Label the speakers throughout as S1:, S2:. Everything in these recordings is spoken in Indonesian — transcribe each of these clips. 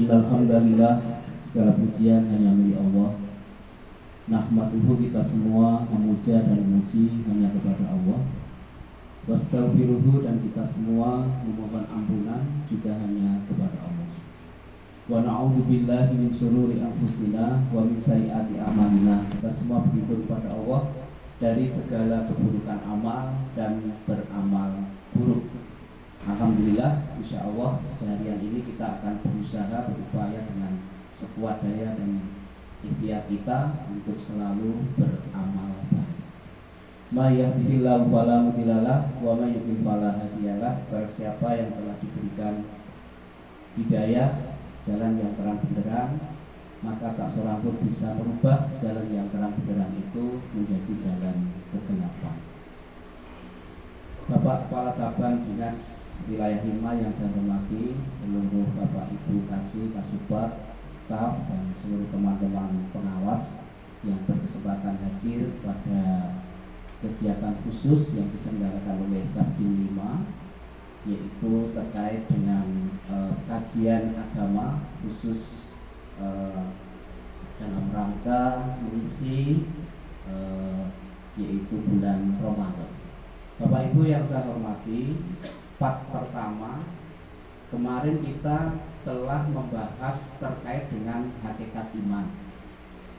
S1: Alhamdulillah, segala pujian hanya milik Allah. Nahmaduhu, kita semua memuja dan memuji hanya kepada Allah. Wastaghfiruhu, dan kita semua memohon ampunan juga hanya kepada Allah. Wa na'udzu billahi min syururi anfusina wa min sayyiati a'malina. Kita semua berlindung kepada Allah dari segala keburukan amal dan beramal buruk. Alhamdulillah, insya Allah seharian ini kita akan berusaha berupaya dengan sekuat daya dan ikhtiar kita untuk selalu beramal baik. Ma yahdihillahu fala mudhillalah wa may yudhlil fala hadiyalah. Barang siapa yang telah diberikan hidayah, jalan yang terang benderang, maka tak seorang pun bisa merubah jalan yang terang benderang itu menjadi jalan kegelapan. Bapak Kepala Cabang Dinas Wilayah 5 yang saya hormati, seluruh Bapak Ibu Kasih, Kasubag, staf dan seluruh teman-teman pengawas yang berkesempatan hadir pada kegiatan khusus yang diselenggarakan oleh Cabdin 5, yaitu terkait dengan kajian agama khusus dalam rangka mengisi yaitu bulan Ramadan. Bapak Ibu yang saya hormati, part pertama kemarin kita telah membahas terkait dengan hakikat iman.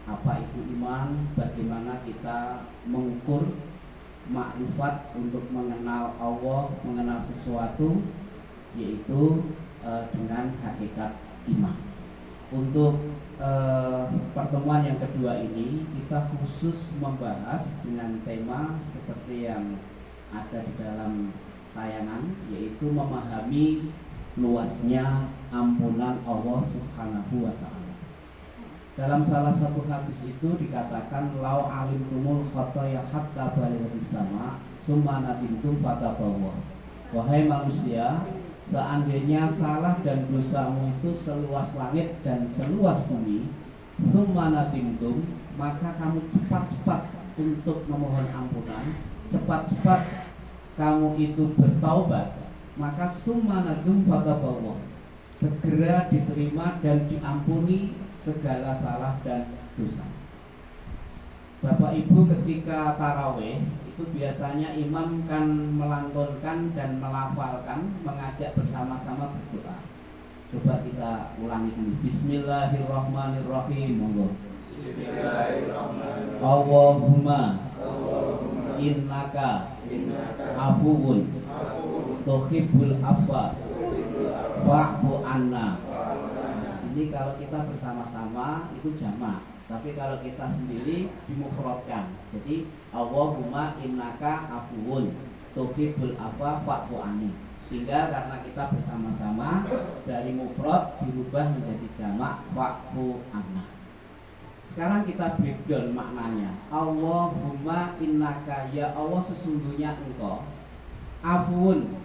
S1: Apa itu iman? Bagaimana kita mengukur makrifat untuk mengenal Allah, mengenal sesuatu, yaitu dengan hakikat iman. Untuk pertemuan yang kedua ini kita khusus membahas dengan tema seperti yang ada di dalam tayangan, yaitu memahami luasnya ampunan Allah Subhanahu wa ta'ala. Dalam salah satu hadis itu dikatakan, lau alimtumul khotoya hatta balighatis sama summa nadimtum fatabawwa. Wahai manusia, seandainya salah dan dosamu itu seluas langit dan seluas bumi, summa nadimtum, maka kamu cepat-cepat untuk memohon ampunan, cepat-cepat kamu itu bertaubat, maka summa nadum fatabawwa, segera diterima dan diampuni segala salah dan dosa. Bapak Ibu, ketika tarawih itu biasanya imam kan melantunkan dan melafalkan, mengajak bersama-sama berdoa. Coba kita ulangi dulu. Bismillahirrahmanirrahim. Monggo. Bismillahirrahmanirrahim. Allahumma innaka afuwun tuhibbul afwa fa'fu anna. Ini kalau kita bersama-sama itu jamak, tapi kalau kita sendiri dimufradkan. Jadi Allahumma innaka afuwun tuhibbul afwa fa'fu anni. Sehingga karena kita bersama-sama, dari mufrad dirubah menjadi jamak fa'fu anna. Sekarang kita breakdown maknanya. Allahumma innaka, ya Allah sesungguhnya engkau, afun,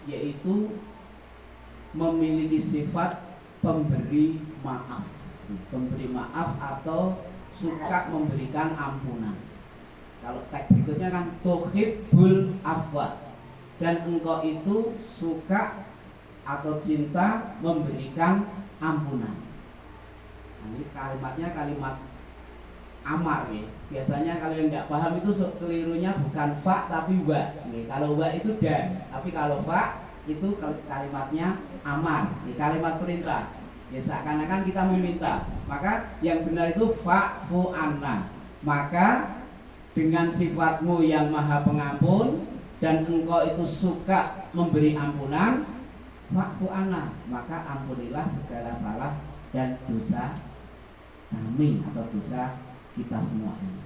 S1: yaitu memiliki sifat pemberi maaf. Pemberi maaf atau suka memberikan ampunan. Kalau teks berikutnya kan tuhibbul afwa, dan engkau itu suka atau cinta memberikan ampunan. Ini kalimatnya kalimat amar ya. Biasanya kalau yang tidak paham itu kelirunya bukan fa tapi wa. Kalau wa itu dan, tapi kalau fa itu kalimatnya amar. Ini kalimat perintah. Ya seakan-akan kita meminta. Maka yang benar itu fa'fu anna. Maka dengan sifatmu yang maha pengampun dan engkau itu suka memberi ampunan, fa'fu anna, maka ampunilah segala salah dan dosa kami atau dosa kita semua ini.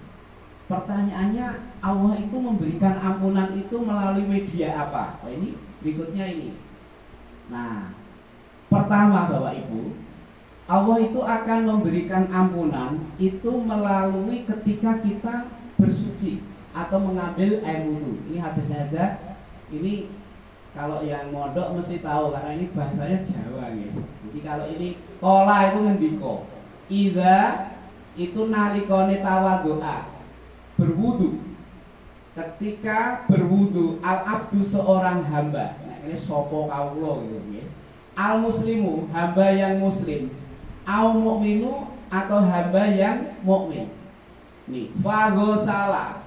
S1: Pertanyaannya, Allah itu memberikan ampunan itu melalui media apa? Nah, ini berikutnya ini. Nah, pertama Bapak Ibu, Allah itu akan memberikan ampunan itu melalui ketika kita bersuci atau mengambil air wudhu. Ini hadisnya aja. Ini kalau yang mondok mesti tahu karena ini bahasanya Jawa gitu. Jadi kalau ini kola itu ngendiko. Idza itu nalikone tawadhu'a, berwudu. Ketika berwudu al abdu seorang hamba. Nah, ini sopo kawula gitu nggih. Al muslimu hamba yang muslim. Au mukminu atau hamba yang mukmin. Nih, faghosala.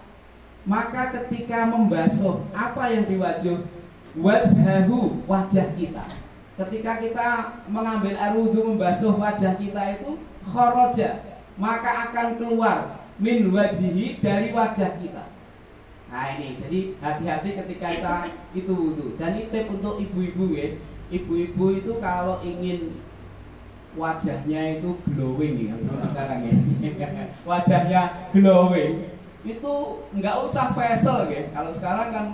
S1: Maka ketika membasuh apa yang diwajuh wajhahu, wajah kita. Ketika kita mengambil air wudhu membasuh wajah kita itu kharaja, maka akan keluar min wajhihi, dari wajah kita. Nah ini, jadi hati-hati ketika kita itu wudhu. Dan ini tip untuk ibu-ibu ya. Ibu-ibu itu kalau ingin wajahnya itu glowing ya, misalnya sekarang ya. Wajahnya glowing itu nggak usah facial ya. Kalau sekarang kan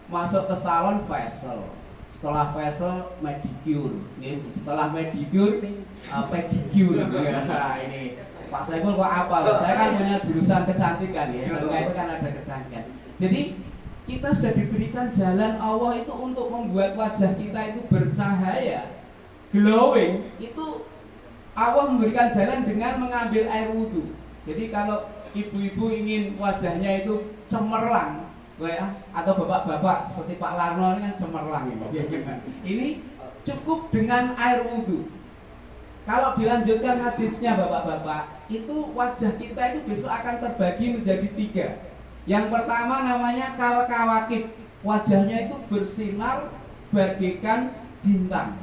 S1: masuk ke salon facial, setelah facial medicure, ya. Setelah medicure pedicure. Nah, ini Pak Saiful kok apa? Saya kan punya jurusan kecantikan ya. Sehingga itu kan ada kecantikan. Jadi kita sudah diberikan jalan Allah itu untuk membuat wajah kita itu bercahaya, glowing. Itu Allah memberikan jalan dengan mengambil air wudhu. Jadi kalau ibu-ibu ingin wajahnya itu cemerlang, atau bapak-bapak seperti Pak Larno ini kan cemerlang ini. Ini cukup dengan air wudhu. Kalau dilanjutkan hadisnya bapak-bapak, itu wajah kita itu besok akan terbagi menjadi 3. Yang pertama namanya kal kawakib, wajahnya itu bersinar bagaikan bintang.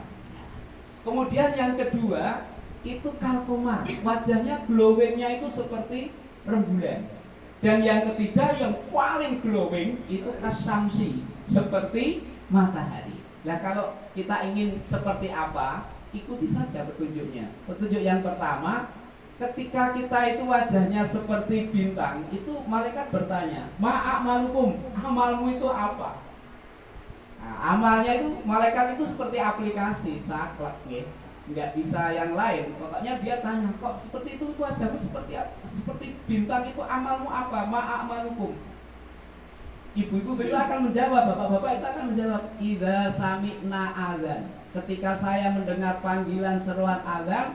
S1: Kemudian yang kedua itu kalkomar, wajahnya glowingnya itu seperti rembulan. Dan yang ketiga yang paling glowing itu kasamsi, seperti matahari. Nah kalau kita ingin seperti apa, ikuti saja petunjuknya. Petunjuk yang pertama, ketika kita itu wajahnya seperti bintang, itu malaikat bertanya, ma'amalukum, amalmu itu apa? Nah, amalnya itu malaikat itu seperti aplikasi saklek ya. Nggak bisa yang lain. Pokoknya dia tanya, kok seperti itu wajahmu seperti apa? Seperti bintang, itu amalmu apa? Ma'amalukum. Ibu-ibu besok akan menjawab, bapak-bapak itu akan menjawab, idza sami'na adzan. Ketika saya mendengar panggilan seruan azan,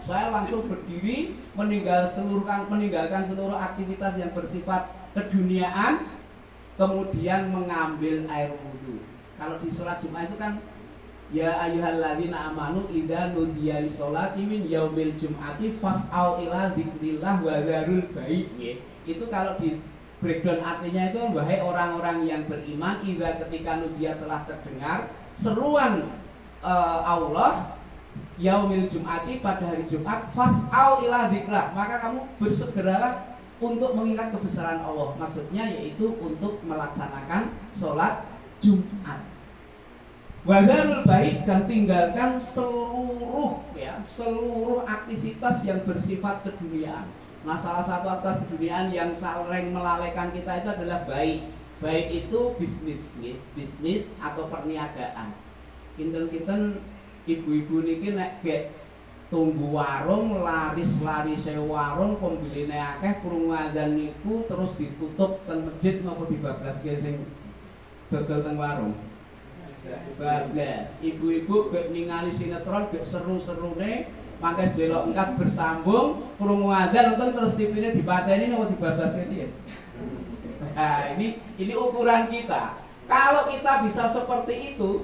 S1: saya langsung berdiri meninggalkan seluruh aktivitas yang bersifat keduniaan, kemudian mengambil air wudhu. Kalau di sholat Jumat itu kan ya ayyuhalladzina amanu idza nudiya lis-sholati min yaumil jum'ati fas'au ila dzikrillah wa dzarul bai'. Itu kalau di breakdown artinya itu, wahai orang-orang yang beriman, idza ketika nudiya telah terdengar seruan Allah yaumil jum'ati, pada hari Jumat, fas'au ila dzikrillah, maka kamu bersegeralah untuk mengingat kebesaran Allah. Maksudnya yaitu untuk melaksanakan sholat Jumat. Wadharul baik, dan tinggalkan seluruh aktivitas yang bersifat keduniaan. Nah, salah satu aktivitas keduniaan yang sering melalaikan kita itu adalah baik. Baik itu bisnis atau perniagaan. Kinten-kinten ibu-ibu niki nek gek tunggu warung, laris-larise warung, pembiline akeh, krungu adzan niku terus ditutup ten masjid napa dibablaske sing dodol teng warung. Bablas. Ibu-ibu gek ningali sinetron gek seru-serune, mangke delok engkat bersambung, krungu adzan nonton terus TV-ne dipateni napa dibablaske piye? Nah, ini ukuran kita. Kalau kita bisa seperti itu,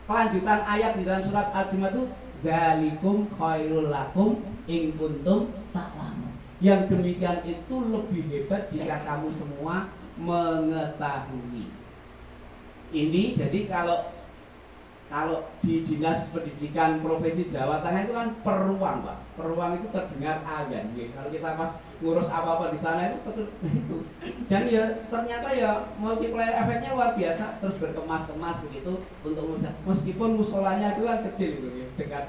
S1: kelanjutan ayat di dalam surat Al-Jumu'ah itu dzalikum khairul lakum in kuntum ta'lamun. Yang demikian itu lebih hebat jika kamu semua mengetahui. Ini jadi kalau di Dinas Pendidikan Provinsi Jawa Tengah itu kan peruang, Pak. Peruang itu terdengar azan. Kalau kita pas ngurus apa-apa di sana itu itu. Dan ya ternyata ya multiplier efeknya luar biasa, terus berkemas-kemas begitu untuk meskipun musolanya itu kan kecil itu ya, dekat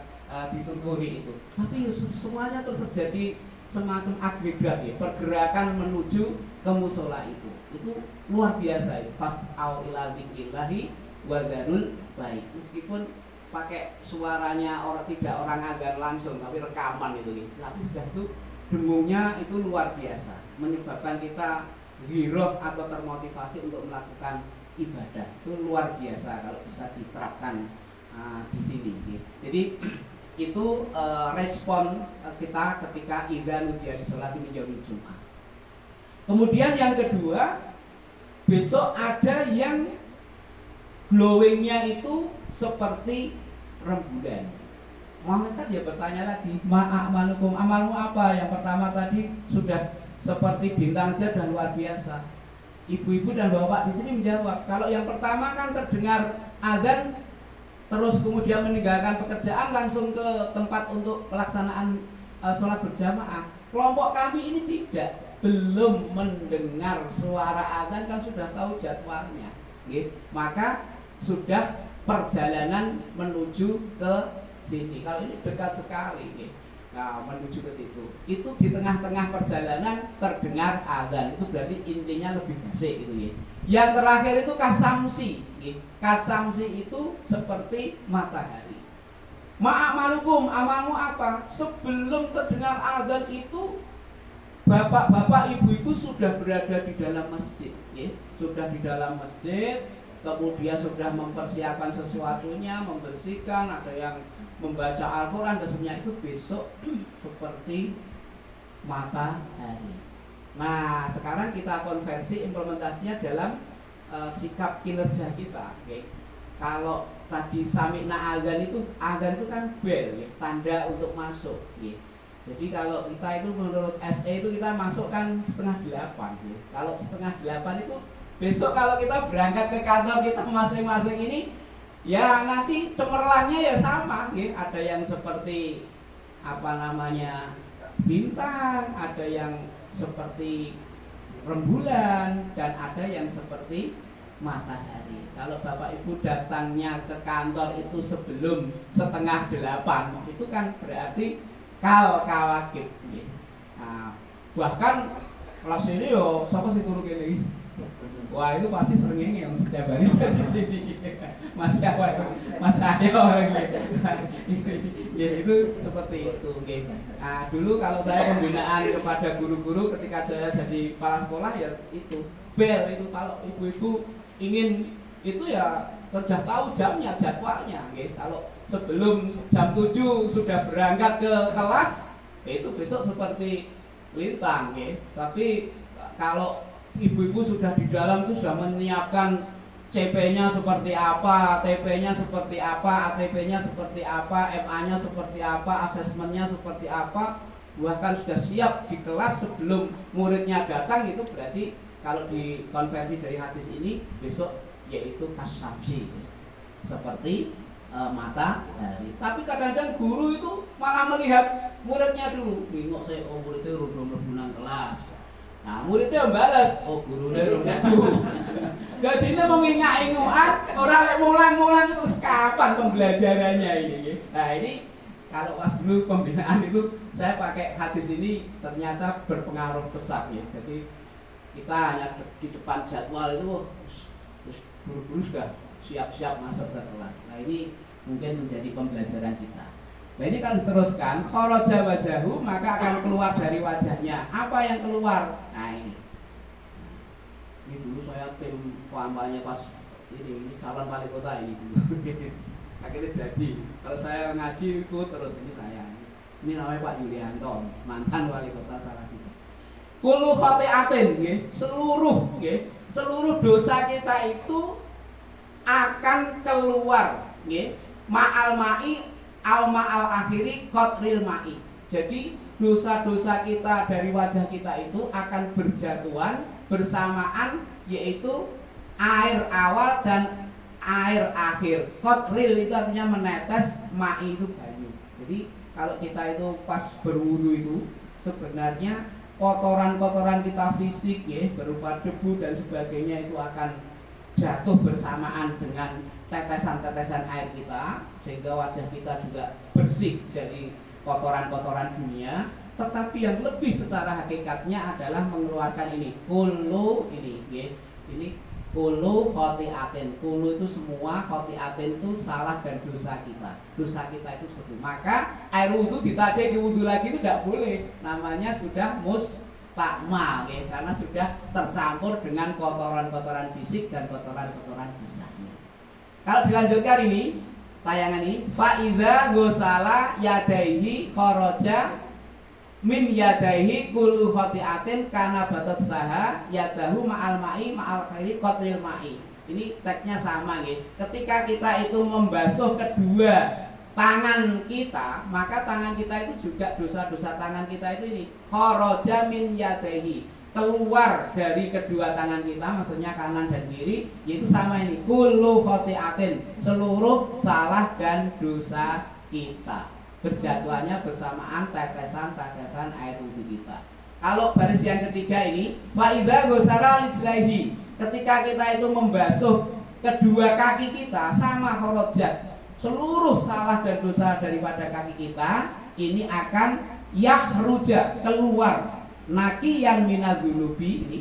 S1: di Tuguri itu. Tapi semuanya terus terjadi semacam agregat ya, pergerakan menuju ke musola itu. Itu luar biasa ya. Fas'au ila dzikrillahi wa dzarul baik. Meskipun pakai suaranya tidak orang adzan langsung tapi rekaman itu, tapi sudah itu dengungnya itu luar biasa, menyebabkan kita giroh atau termotivasi untuk melakukan ibadah. Itu luar biasa kalau bisa diterapkan di sini. Jadi itu respon kita ketika idza nudiya lis-sholati min yaumil jum'ah. Kemudian yang kedua, besok ada yang glowingnya itu seperti rembulan. Malaikat ya bertanya lagi, ma'amalukum, amalmu apa? Yang pertama tadi sudah seperti bintang saja dan luar biasa. Ibu-ibu dan bapak di sini menjawab, kalau yang pertama kan terdengar azan, terus kemudian meninggalkan pekerjaan langsung ke tempat untuk pelaksanaan sholat berjamaah. Kelompok kami ini tidak, belum mendengar suara azan kan sudah tahu jadwalnya, maka sudah perjalanan menuju ke sini. Kalau ini dekat sekali, nah, menuju ke situ. Itu di tengah-tengah perjalanan terdengar azan. Itu berarti intinya lebih basic gitu. Yang terakhir itu kasamsi. Kasamsi itu seperti matahari. Ma'amalukum, amalmu apa? Sebelum terdengar azan itu bapak-bapak, ibu-ibu sudah berada di dalam masjid, sudah di dalam masjid. Kemudian sudah mempersiapkan sesuatunya, membersihkan, ada yang membaca Al-Quran dan semuanya. Itu besok seperti matahari. Nah, sekarang kita konversi implementasinya dalam sikap kinerja kita. Kalau tadi sami'na azan itu kan bel, tanda untuk masuk. Jadi kalau kita itu menurut SE itu kita masuk kan 7:30. Kalau 7:30 itu besok kalau kita berangkat ke kantor kita masing-masing ini, ya nanti cemerlangnya ya sama, ada yang seperti bintang, ada yang seperti rembulan, dan ada yang seperti matahari. Kalau Bapak Ibu datangnya ke kantor itu sebelum 7:30, itu kan berarti kal kawakib. Nah, bahkan kelas ini yo siapa sih turu kene? Wah, itu pasti sering yang setiap hari ada di sini. Mas Ayo lagi. Ya itu seperti itu. Nah, dulu kalau saya pembinaan kepada guru-guru ketika saya jadi kepala sekolah ya itu bel itu, kalau ibu-ibu ingin itu ya sudah tahu jamnya, jadwalnya. Kalau sebelum jam 7 sudah berangkat ke kelas, itu besok seperti lintang. Tapi kalau ibu-ibu sudah di dalam itu sudah menyiapkan CP-nya seperti apa, TP-nya seperti apa, ATP-nya seperti apa, MA-nya seperti apa, asesmennya seperti apa, bahkan sudah siap di kelas sebelum muridnya datang. Itu berarti kalau dikonversi dari hadis ini besok yaitu kasamsi, seperti matahari. Tapi kadang-kadang guru itu malah melihat muridnya dulu, bingung saya, muridnya belum kelas. Nah, muridnya balas, gurunya dulu. Jadi ini mengingat-ingat, orang mulang-mulang terus kapan pembelajarannya ini. Nah, ini kalau pas dulu pembinaan itu saya pakai hadis ini ternyata berpengaruh besar ya. Jadi kita hanya di depan jadwal itu terus guru-guru sudah siap-siap masuk ke kelas. Nah, ini mungkin menjadi pembelajaran kita. Nah, ini kalau diteruskan, kharaja wajahu, maka akan keluar dari wajahnya. Apa yang keluar? Nah, ini dulu saya tim kampanye pas ini calon wali kota ini dulu. Akhirnya jadi, kalau saya ngaji ikut terus, ini saya. Ini namanya Pak Yulianto, mantan wali kota Salatiga. Kullu khati'atin, seluruh dosa kita itu akan keluar, ma'al ma'i al ma'al akhiri qatril ma'i. Jadi dosa-dosa kita dari wajah kita itu akan berjatuhan bersamaan, yaitu air awal dan air akhir. Qatril itu artinya menetes, ma'i itu banyu. Jadi kalau kita itu pas berwudu itu sebenarnya kotoran-kotoran kita fisik berupa debu dan sebagainya itu akan jatuh bersamaan dengan tetesan-tetesan air kita, sehingga wajah kita juga bersih dari kotoran-kotoran dunia. Tetapi yang lebih secara hakikatnya adalah mengeluarkan ini kullu ini Kulu khotiatin, kulu itu semua, khotiatin itu salah dan dosa kita. Dosa kita itu seperti itu. Maka air wudhu ditadek di wudhu lagi itu tidak boleh. Namanya sudah mustakmal, ya, karena sudah tercampur dengan kotoran-kotoran fisik dan kotoran-kotoran dosanya. Kalau dilanjutkan ini, tayangan ini, faida gosala yadaihi khoroja min yadaihi kullu khotiatin kana batat saha yadahu ma'al ma'i ma'al khairi qatril ma'i. Ini teksnya sama nih. Ketika kita itu membasuh kedua tangan kita, maka tangan kita itu juga dosa-dosa tangan kita itu ini kharaja min yadaihi, keluar dari kedua tangan kita, maksudnya kanan dan kiri, yaitu sama ini kullu khotiatin, seluruh salah dan dosa kita berjatuhannya bersamaan tetesan-tetesan air wudhu kita. Kalau baris yang ketiga ini, faida gosara lijlaihi, ketika kita itu membasuh kedua kaki kita sama khorojat, seluruh salah dan dosa daripada kaki kita ini akan yahruja, keluar nakiyan minadunubi ini.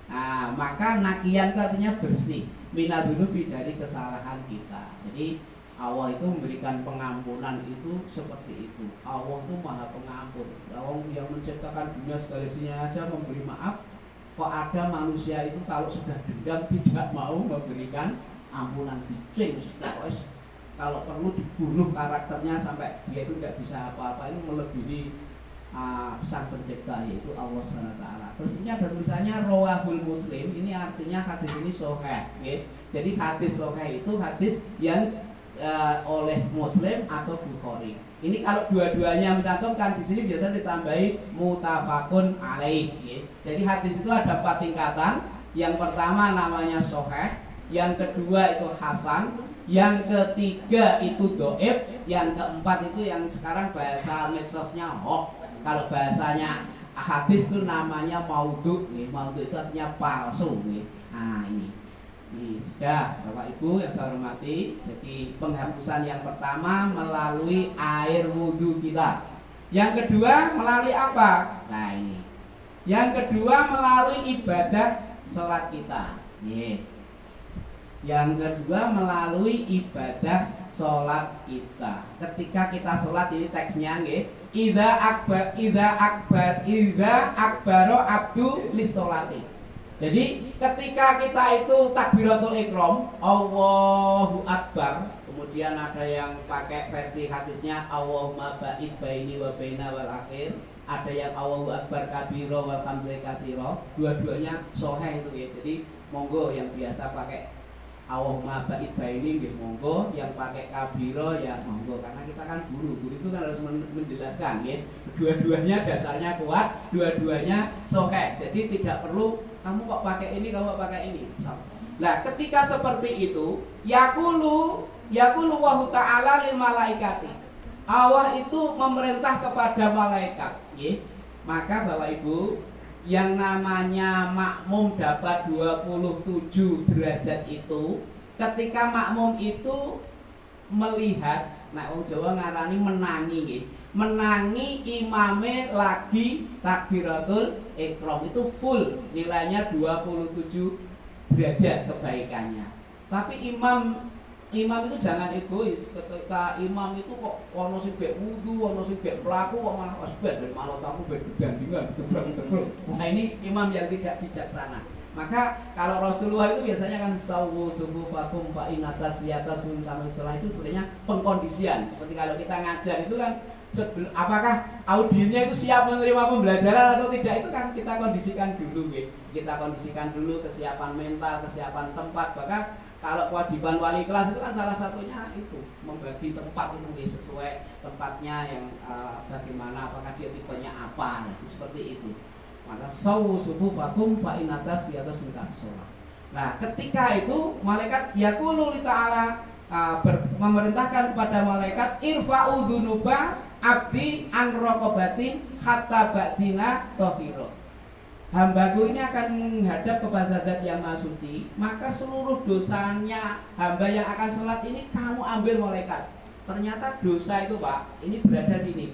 S1: Nah, maka nakiyan artinya bersih, minadunubi dari kesalahan kita. Jadi Allah itu memberikan pengampunan itu seperti itu. Allah itu maha pengampun. Allah yang menciptakan dunia segala isinya aja memberi maaf. Kok ada manusia itu kalau sudah dendam tidak mau memberikan ampunan, dicing, kalau perlu dibunuh karakternya sampai dia itu tidak bisa apa-apa. Ini melebihi sang pencipta, yaitu Allah SWT. Terus ini ada tulisannya rawahul Muslim. Ini artinya hadis ini sahih, ya. Jadi hadis sahih itu hadis yang oleh Muslim atau Bukhari. Ini kalau dua-duanya mencantumkan, di sini biasanya ditambahi mutafakun alaih, ya. Jadi hadis itu ada 4 tingkatan. Yang pertama namanya sahih, yang kedua itu hasan, yang ketiga itu dhaif, yang keempat itu yang sekarang bahasa medsosnya hoax. Kalau bahasanya hadis itu namanya maudhu, ya. Maudhu itu artinya palsu, ya. Nah ini sudah Bapak Ibu yang saya hormati. Jadi penghapusan yang pertama melalui air wudhu kita. Yang kedua melalui apa? Nah ini. Yang kedua melalui ibadah sholat kita. Nih. Yang kedua melalui ibadah sholat kita. Ketika kita sholat, ini teksnya nggih. Idza akbaro abdu lissolati. Jadi ketika kita itu takbiratul ihram, Allahu Akbar, kemudian ada yang pakai versi hadisnya Allahumma ba'id baini wa baina wal akhir, ada yang Allahu Akbar kabiro walhamdulillah kasiro. Dua-duanya sahih itu ya. Jadi monggo yang biasa pakai Allahumma ba'id baini nggih monggo, yang pakai kabiro ya monggo, karena kita kan guru itu kan harus menjelaskan ya. Dua-duanya dasarnya kuat, dua-duanya sahih. Jadi tidak perlu kamu kok pakai ini, kamu kok pakai ini. Nah, ketika seperti itu, yakulu wa ta'ala lil malaikati. Allah itu memerintah kepada malaikat, ya. Maka Bapak Ibu, yang namanya makmum dapat 27 derajat itu, ketika makmum itu melihat, nah wong Jawa ngarani menangi, ya. Menangi imame lagi takbiratul ihram itu full, nilainya 27 derajat kebaikannya. Tapi imam itu jangan egois. Ketika imam itu kok ono sing bek wudu, ono sing bek pelaku, kok malah asbet dan malah tamu bek gedandingan gebrek-gebrek. Nah ini imam yang tidak bijaksana. Maka kalau Rasulullah itu biasanya kan sawu sufufakum fa inatas liatas suntamun salah, itu sebenarnya pengkondisian. Seperti kalau kita ngajar itu kan apakah audiennya itu siap menerima pembelajaran atau tidak, itu kan kita kondisikan dulu, ya. Kita kondisikan dulu kesiapan mental, kesiapan tempat. Bahkan kalau kewajiban wali kelas itu kan salah satunya itu membagi tempat itu, ya, sesuai tempatnya yang bagaimana, apakah dia tipenya apa, nah, seperti itu. Maka sawu sufufakum fa inatas di atas minta sholat. Nah ketika itu malaikat yaqulu li ta'ala memerintahkan kepada malaikat irfa'u dzunuba abdi an raqabatin hatta ba'dina tahira. Hambaku ini akan menghadap kepada Zat yang Maha Suci, maka seluruh dosanya hamba yang akan sholat ini kamu ambil malaikat. Ternyata dosa itu Pak, ini berada di ini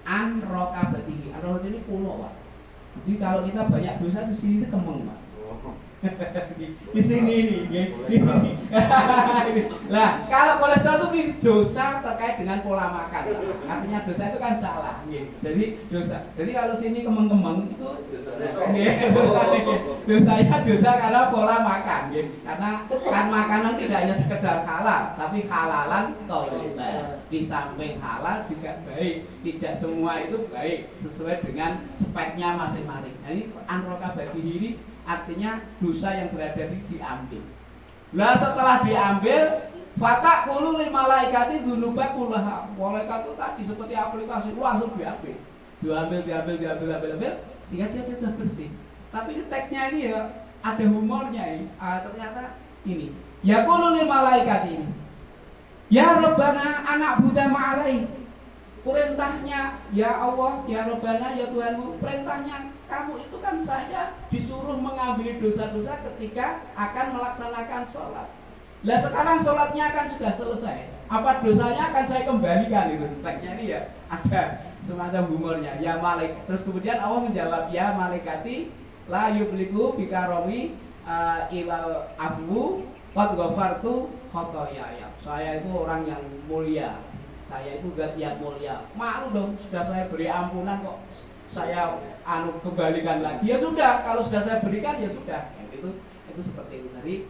S1: an raqabatihi. An raqabat ini pulau Pak. Jadi kalau kita banyak dosa di sini kemeng Pak. Di sini nih. Lah, kalau kolesterol itu dosa terkait dengan pola makan. Artinya dosa itu kan salah. Jadi dosa. Jadi kalau sini kemeng-kemeng itu dosanya dosa karena pola makan. Karena kan makanan tidak hanya sekedar halal, tapi halalan thayyibah. Di samping halal juga baik. Tidak semua itu baik sesuai dengan speknya masing-masing. Nah, ini anroka bagi ini artinya dosa yang berada diambil. Lah setelah diambil, fatak kulu lil malaikati dzunuba kullaha. Malaikat itu tadi seperti aplikasi langsung diambil. Diambil sehingga dia sudah bersih. Tapi di teksnya ini ya ada humornya ini. Ternyata ini. Ya kulu lil malaikati ini. Ya Rabbana anak buddha ma'alai. Perintahnya, ya Allah, ya Rabbana, ya Tuhanmu, perintahnya kamu itu kan saya disuruh mengambil dosa-dosa ketika akan melaksanakan sholat. Lah sekarang sholatnya kan sudah selesai. Apa dosanya akan saya kembalikan itu? Teksnya ini ya ada semacam humornya. Ya malaikat. Terus kemudian Allah menjawab, ya malaikati la yubliku bikaromi ilal afwu qad ghafartu khotoyaya. Saya itu orang yang mulia. Saya itu zat yang mulia. Malu dong, sudah saya beri ampunan kok saya kembalikan lagi. Ya sudah, kalau sudah saya berikan ya sudah. Itu seperti itu. Jadi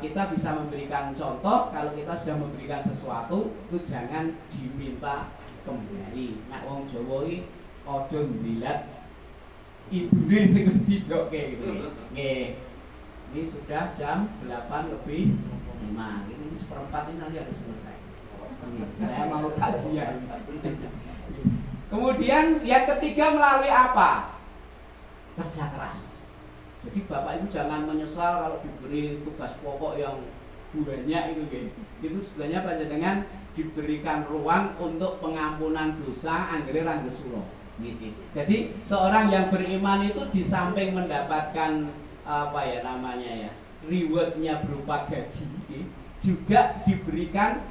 S1: kita bisa memberikan contoh. Kalau kita sudah memberikan sesuatu itu jangan diminta kembali. Nek wong Jawa iki aja ndilat ibune sing wis didokke gitu. Nggih. Ini sudah jam 8:05. Ini seperempat ini nanti harus selesai. Saya mau kasihan. Kemudian yang ketiga melalui apa? Kerja keras. Jadi Bapak Ibu jangan menyesal kalau diberi tugas pokok yang banyak itu gitu. Itu sebenarnya panjenengan diberikan ruang untuk pengampunan dosa anggere ra ngesulo gitu. Jadi seorang yang beriman itu di samping mendapatkan apa ya namanya ya, rewardnya berupa gaji, juga diberikan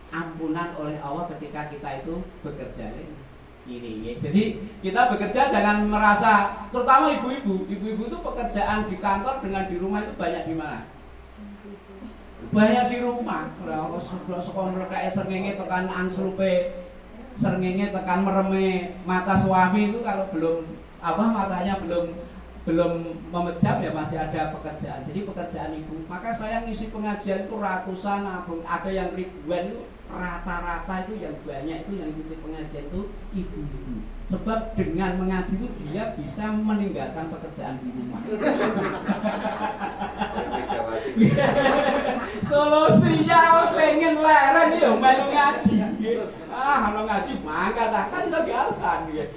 S1: ampunan oleh Allah ketika kita itu bekerja ini ya. Jadi kita bekerja jangan merasa, terutama ibu-ibu itu pekerjaan di kantor dengan di rumah itu banyak di mana? Banyak di rumah. Ora sekolah mletheke srengenge tekan angslupe, srengenge tekan mereme mata suami itu kalau belum matanya belum memejam ya masih ada pekerjaan. Jadi pekerjaan ibu. Maka saya ngisi pengajian itu ratusan, ada yang ribuan itu. Rata-rata itu yang banyak itu yang ikuti pengajian itu ibu-ibu. Sebab dengan mengaji itu dia bisa meninggalkan pekerjaan di rumah. Solusinya pengen leren ya melu ngaji. Kalau ngaji mangkat kan iso dialasan ya.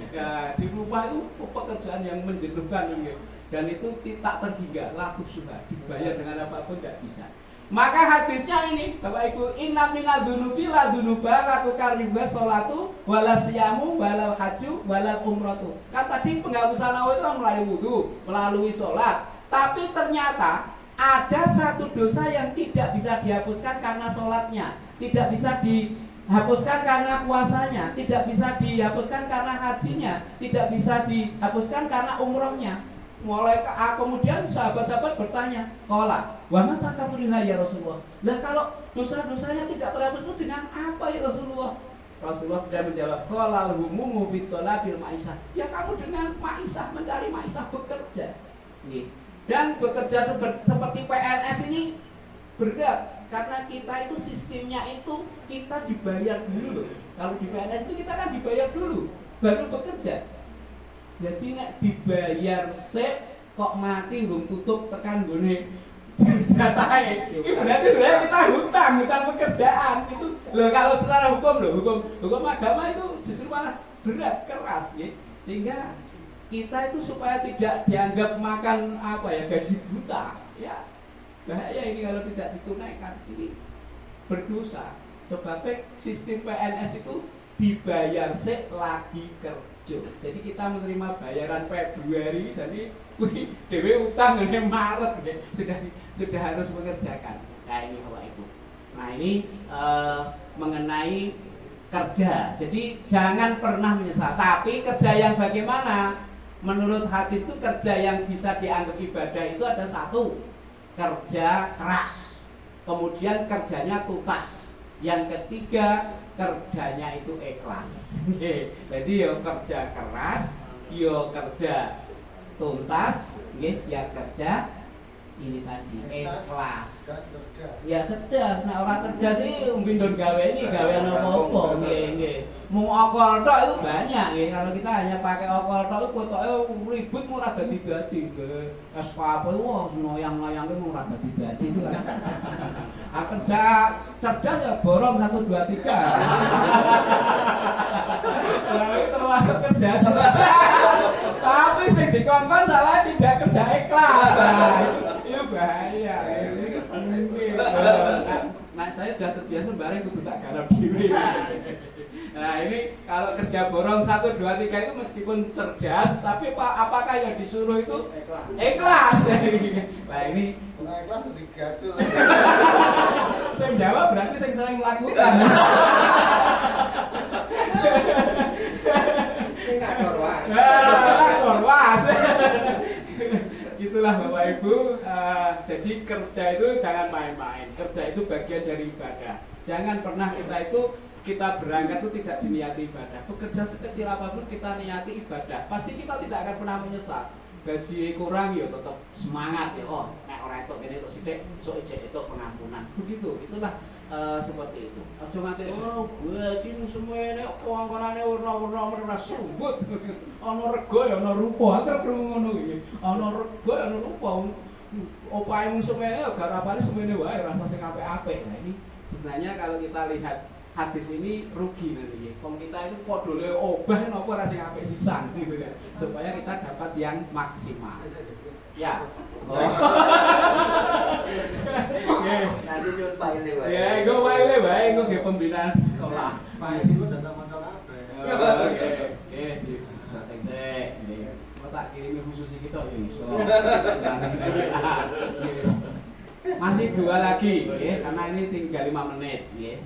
S1: Di rumah itu pekerjaan yang menjenuhkan ya. Dan itu tak terhingga, laku sudah dibayar dengan apapun tidak bisa. Maka hadisnya ini, Bapak Ibu, inna minal dunubi la dunuba la tukarriba sholatu wala siyamu walal haju walal umratu. Kan tadi penghapusan Allah itu melalui wudu, melalui sholat. Tapi ternyata ada satu dosa yang tidak bisa dihapuskan karena sholatnya, tidak bisa dihapuskan karena puasanya, tidak bisa dihapuskan karena hajinya, tidak bisa dihapuskan karena umrohnya. Mulai kemudian sahabat-sahabat bertanya, "Qala, wa ma takafuriha ya Rasulullah?" Lah kalau dosa-dosanya tidak terhapus itu dengan apa ya Rasulullah? Rasulullah dia menjawab, "Qala al-humumu fi talabil ma'isah." Ya kamu dengan ma'isah, mencari ma'isah, bekerja. Nih. Dan bekerja seperti PNS ini berat karena kita itu sistemnya itu kita dibayar dulu. Kalau di PNS itu kita kan dibayar dulu baru bekerja. Jadi nek dibayar sik kok mati belum tutup tekan gone jatahe. Ini berarti kita hutang pekerjaan itu. Loh kalau secara hukum agama itu justru malah berat, keras ya. Sehingga kita itu supaya tidak dianggap makan gaji buta ya. Bahaya ini kalau tidak ditunaikan, ini berdosa. Sebabnya sistem PNS itu dibayar sik lagi kerja. Jadi kita menerima bayaran Februari jadi dewe utang ngene Maret sudah harus mengerjakan. Nah ini Bapak Ibu. Nah ini mengenai kerja. Jadi jangan pernah menyesal. Tapi kerja yang bagaimana? Menurut hadis itu kerja yang bisa dianggap ibadah itu ada satu, kerja keras, kemudian kerjanya tuntas, yang ketiga kerjanya itu ikhlas. Jadi yo kerja keras, yo kerja tuntas, ya kerja ini tadi ikhlas. Ya cerdas, nah orang cerdas sih umbindon gawe ini gawe apa-apa, nggih. Mung okol tok itu banyak nggih. Kalau kita hanya pakai okol tok itu kotoke ribut ora dadi-dadi nggih. SKP wah noyang-noyangke mung ora dadi-dadi itu kan. Kerja cerdas ya borong 1 2 3. Nah, itu termasuk kerja cerdas. Tapi sing dikongkon salah tidak kerja ikhlas. Itu bahaya. Nah, saya sudah terbiasa bareng kudu tak garap dhewe. Nah, ini kalau kerja borong 1 2 3 itu meskipun cerdas, tapi apakah yang disuruh itu ikhlas? Nah, ini
S2: ikhlas digajul.
S1: Saya jawab berarti saya sering melakukan. Korwas. Itulah Bapak Ibu. Jadi kerja itu jangan main-main. Kerja itu bagian dari ibadah. Jangan pernah kita berangkat itu tidak diniati ibadah. Bekerja sekecil apapun kita niati ibadah, pasti kita tidak akan pernah menyesal. Gaji kurang ya tetap semangat ya. Oh, nek ora entuk kene tok sithik, sok ijek itu pengampunan. Begitu. Itulah seperti itu. Aja nganti gaji semene kongkonane warna-warna ora sumbut. Ana rega ya ana rupa, akhir krungu ngono iki. Ana rega ya ana rupa. Opahe mung semene ya garapane semene wae rasa sing apik-apik. Nah, ini sebenarnya kalau kita lihat hadis ini rugi nanti ya. Kalau kita itu podole obah napa ora sing apik sisan gitu ya. Supaya kita dapat yang maksimal. Ya. Oh.
S2: Nanti nyun file wae.
S1: Ya, engko file wae engko ge pembinaan di sekolah.
S2: File iku datang maca kabeh.
S1: Oke. Di setting sik. Kok tak kirimi khusus iki tok ya iso. Masih 2 lagi, ya, karena ini tinggal 5 menit, ya.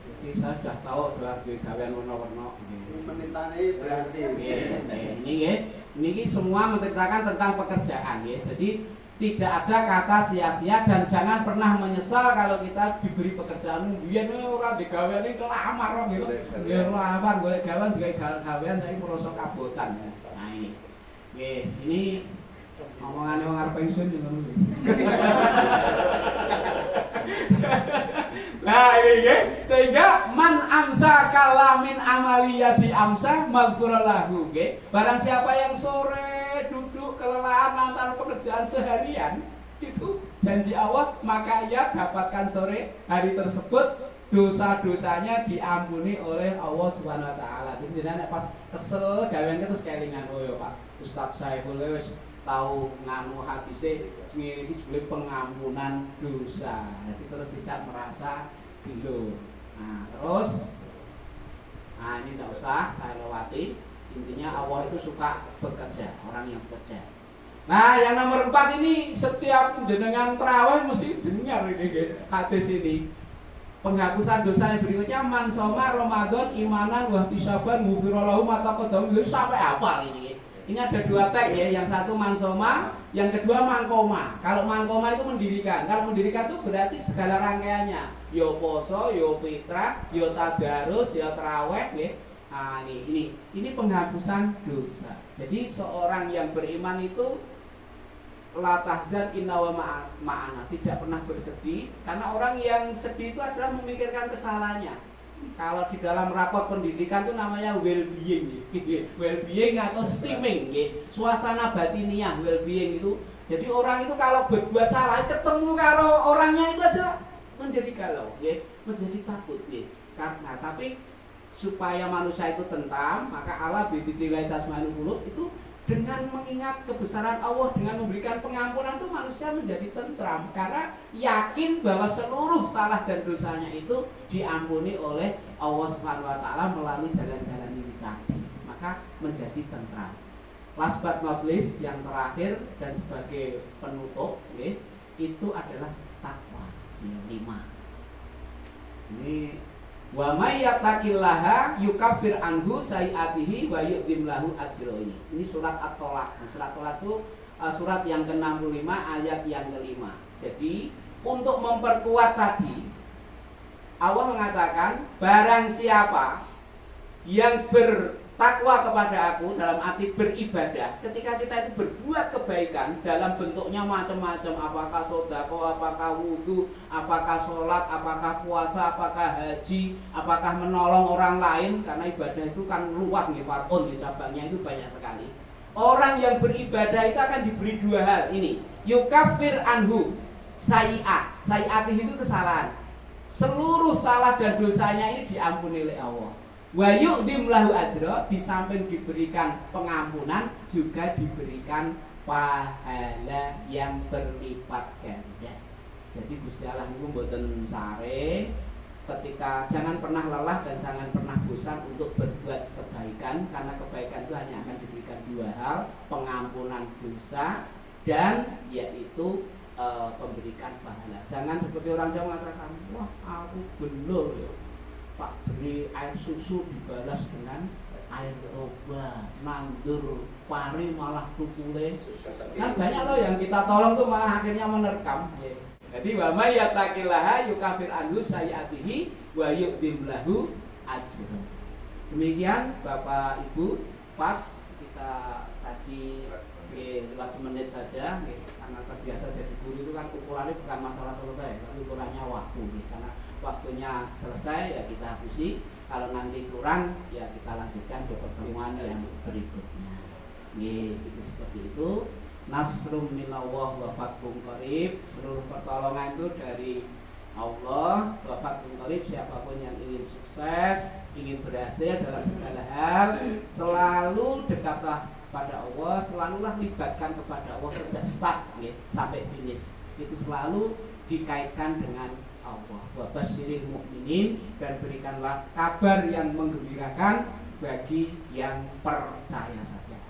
S1: Jadi saya sudah tahu doa gawean warna-warna.
S2: Menitane berarti.
S1: Ini semua menceritakan tentang pekerjaan, ya. Jadi tidak ada kata sia-sia dan jangan pernah menyesal kalau kita diberi pekerjaan. Biyen ora digawean iki kelamar gitu. Ya lamar golek gawean gawean saya merasa kabotan. Nah ini. Nggih, ini omongannya wong arep pensiun ngono lho. Nah ini ya, sehingga man amsa kalamin amaliyati amsa maghfuralahu nggih. Barang siapa yang sore duduk kelelahan lantaran pekerjaan seharian, itu janji Allah maka ia dapatkan sore hari tersebut dosa-dosanya diampuni oleh Allah Subhanahu wa taala. Jadi nek pas kesel gawean terus kelingan oh ya Pak Ustaz Saiful wis tahu nganu hadise ngene iki jebule pengampunan dosa. Jadi terus tidak merasa gelo. Nah, terus ini enggak usah saya lewati. Intinya Allah itu suka bekerja, orang yang bekerja. Nah, yang nomor 4 ini setiap jenengan tarawih mesti dengar ini hadis ini. Penghapusan dosa yang berikutnya man soma Ramadan imanan wa ihtisaban ghufira lahu ma taqaddama sampai hafal ini. Ini ada 2 teks ya, yang satu mansoma, yang kedua mangkoma. Kalau mangkoma itu mendirikan, kalau mendirikan itu berarti segala rangkaiannya. Yo poso, yo fitrah, yo tadarus, yo tarawih, ya. Nah, ini penghapusan dosa. Jadi seorang yang beriman itu la tahzan inna wa ma'ana, tidak pernah bersedih, karena orang yang sedih itu adalah memikirkan kesalahannya. Kalau di dalam rapot pendidikan itu namanya well-being, well-being atau steaming, suasana batiniah well-being itu. Jadi orang itu kalau berbuat salah ketemu karo orangnya itu aja menjadi galau, menjadi takut, karena tapi supaya manusia itu tentram, maka Allah bidzikrillah tasma'innul qulub itu dengan mengingat kebesaran Allah, dengan memberikan pengampunan itu manusia menjadi tentram karena yakin bahwa seluruh salah dan dosanya itu diampuni oleh Allah Subhanahu wa taala melalui jalan-jalan ini tadi. Maka menjadi tentram. Last but not least, yang terakhir dan sebagai penutup, itu adalah takwa. 5. Ini Wa may yattaqillaha yukaffir anhu sayiatihi wa yu'dim lahu ajra. Ini surat At-Tolak. Surat At-Tolak itu surat yang ke-65 ayat yang ke-5. Jadi untuk memperkuat tadi Allah mengatakan barang siapa yang bertakwa kepada aku, dalam arti beribadah, ketika kita itu berbuat kebaikan dalam bentuknya macam-macam, apakah sedekah, apakah wudhu, apakah sholat, apakah puasa, apakah haji, apakah menolong orang lain, karena ibadah itu kan luas nih, far'un nih, cabangnya itu banyak sekali. Orang yang beribadah itu akan diberi dua hal ini, yukaffir anhu sayi'at itu kesalahan, seluruh salah dan dosanya ini diampuni oleh Allah. Wa yu'dim lahu ajra, di samping diberikan pengampunan juga diberikan pahala yang berlipat ganda. Jadi Gusti Allah niku mboten sare ketika jangan pernah lelah dan jangan pernah bosan untuk berbuat kebaikan, karena kebaikan itu hanya akan diberikan dua hal, pengampunan dosa dan yaitu pemberikan pahala. Jangan seperti orang Jawa mengatakan, wah aku bener ya, Pak beri air susu dibalas dengan air obat, nandur pari malah tukule. Kan banyak loh yang kita tolong tuh malah akhirnya menerkam. Jadi wa may yattaqillaha yukaffir anhu sayiatihi wa yu'dim lahu ajra. Demikian Bapak Ibu, pas kita tadi lewat semenit saja, karena terbiasa jadi guru itu kan ukurannya bukan masalah selesai, tapi ukurannya waktu. Karena waktunya selesai ya kita hapusi, kalau nanti kurang ya kita lanjutkan di pertemuan yang berikutnya. Itu seperti itu. Nasrum minallah wa fathun qarib. Seluruh pertolongan itu dari Allah. Wa fathun qarib, siapapun yang ingin sukses, ingin berhasil dalam segala hal, selalu dekatlah pada Allah, selalulah libatkan kepada Allah sejak start sampai finish. Itu selalu dikaitkan dengan Allah. Wa basyiril mu'minin, dan berikanlah kabar yang menggembirakan bagi yang percaya saja.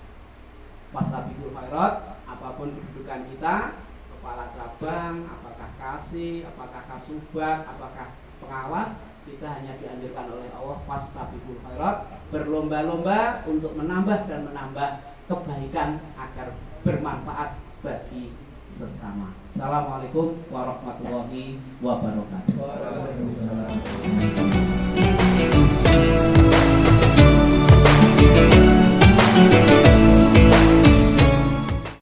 S1: Wastabiqul khairat, apapun kedudukan kita, kepala cabang, apakah kasih, apakah kasubag, apakah pengawas, kita hanya dianjurkan oleh Allah wastabiqul khairat, berlomba-lomba untuk menambah dan menambah kebaikan agar bermanfaat bagi sesama. Assalamualaikum warahmatullahi wabarakatuh.